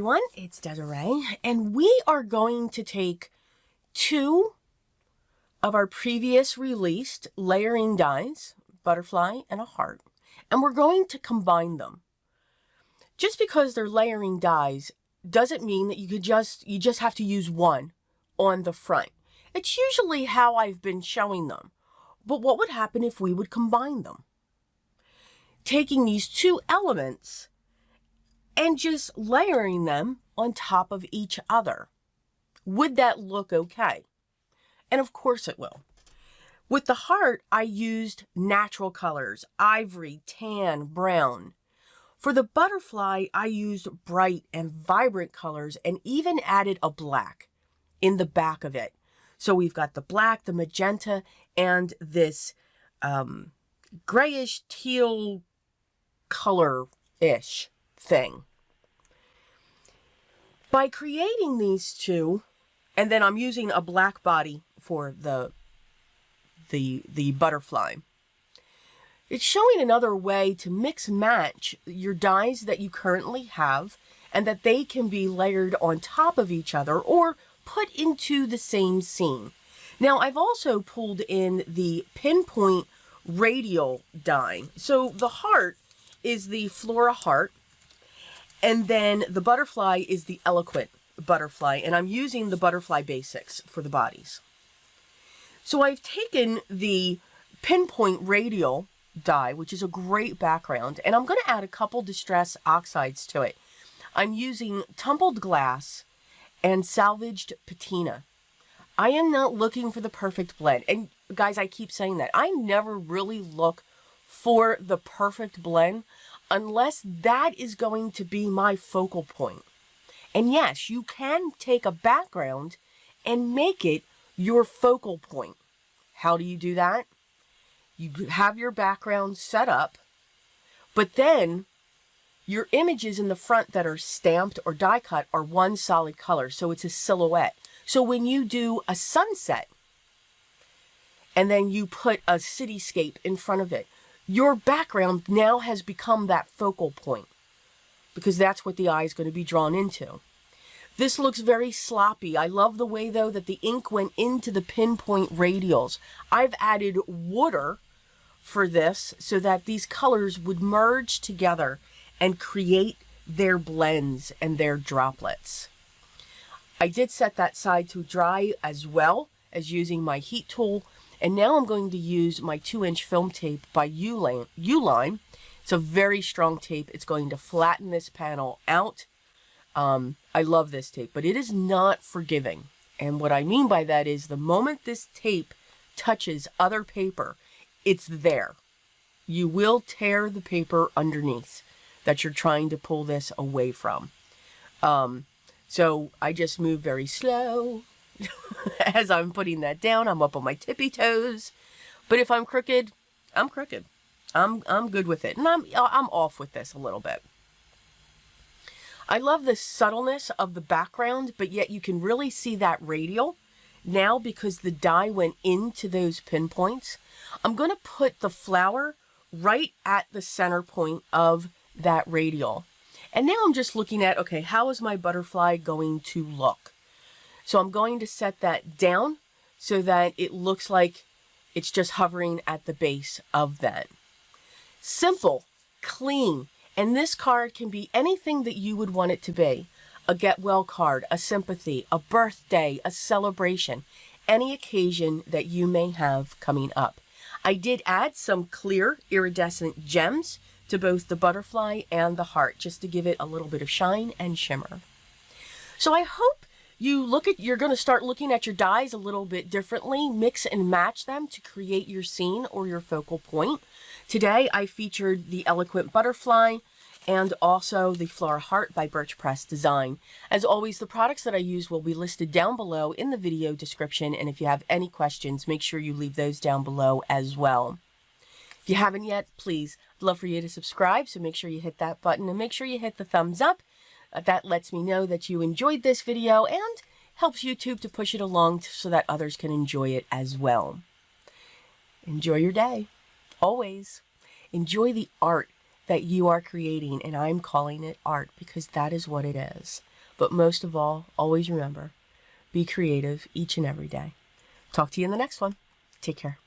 everyone, it's Desiree, and we are going to take two of our previous released layering dies, butterfly and a heart, and we're going to combine them. Just because they're layering dies doesn't mean that you just have to use one on the front. It's usually how I've been showing them. But what would happen if we would combine them? Taking these two elements and just layering them on top of each other. Would that look okay? And of course it will. With the heart, I used natural colors, ivory, tan, brown. For the butterfly, I used bright and vibrant colors and even added a black in the back of it. So we've got the black, the magenta, and this grayish teal color-ish thing. By creating these two, and then I'm using a black body for the butterfly, it's showing another way to mix match your dies that you currently have and that they can be layered on top of each other or put into the same scene. Now, I've also pulled in the pinpoint radial die. So the heart is the Flora heart, and then the butterfly is the eloquent butterfly, and I'm using the butterfly basics for the bodies. So I've taken the pinpoint radial die, which is a great background, and I'm going to add a couple distress oxides to it. I'm using tumbled glass and salvaged patina. I am not looking for the perfect blend. And guys, I keep saying that. I never really look for the perfect blend unless that is going to be my focal point. And yes, you can take a background and make it your focal point. How do you do that? You have your background set up, but then your images in the front that are stamped or die cut are one solid color, so it's a silhouette. So when you do a sunset and then you put a cityscape in front of it, your background now has become that focal point because that's what the eye is going to be drawn into. This looks very sloppy. I love the way, though, that the ink went into the pinpoint radials. I've added water for this so that these colors would merge together and create their blends and their droplets. I did set that side to dry as well as using my heat tool. And now I'm going to use my 2-inch film tape by Uline. It's a very strong tape. It's going to flatten this panel out. I love this tape, but it is not forgiving. And what I mean by that is the moment this tape touches other paper, it's there. You will tear the paper underneath that you're trying to pull this away from. So I just move very slow. As I'm putting that down, I'm up on my tippy toes. But if I'm crooked, I'm crooked. I'm good with it. And I'm off with this a little bit. I love the subtleness of the background, but yet you can really see that radial now because the die went into those pinpoints. I'm going to put the flower right at the center point of that radial. And now I'm just looking at, okay, how is my butterfly going to look? So I'm going to set that down so that it looks like it's just hovering at the base of that. Simple, clean, and this card can be anything that you would want it to be. A get well card, a sympathy, a birthday, a celebration, any occasion that you may have coming up. I did add some clear iridescent gems to both the butterfly and the heart, just to give it a little bit of shine and shimmer. So I hope you're going to start looking at your dies a little bit differently, mix and match them to create your scene or your focal point. Today I featured the Eloquent Butterfly and also the Flora Heart by Birch Press Design. As always, the products that I use will be listed down below in the video description, and if you have any questions, make sure you leave those down below as well. If you haven't yet, please, I'd love for you to subscribe, so make sure you hit that button and make sure you hit the thumbs up. That lets me know that you enjoyed this video and helps YouTube to push it along so that others can enjoy it as well. Enjoy your day. Always. Enjoy the art that you are creating, and I'm calling it art because that is what it is. But most of all, always remember, be creative each and every day. Talk to you in the next one. Take care.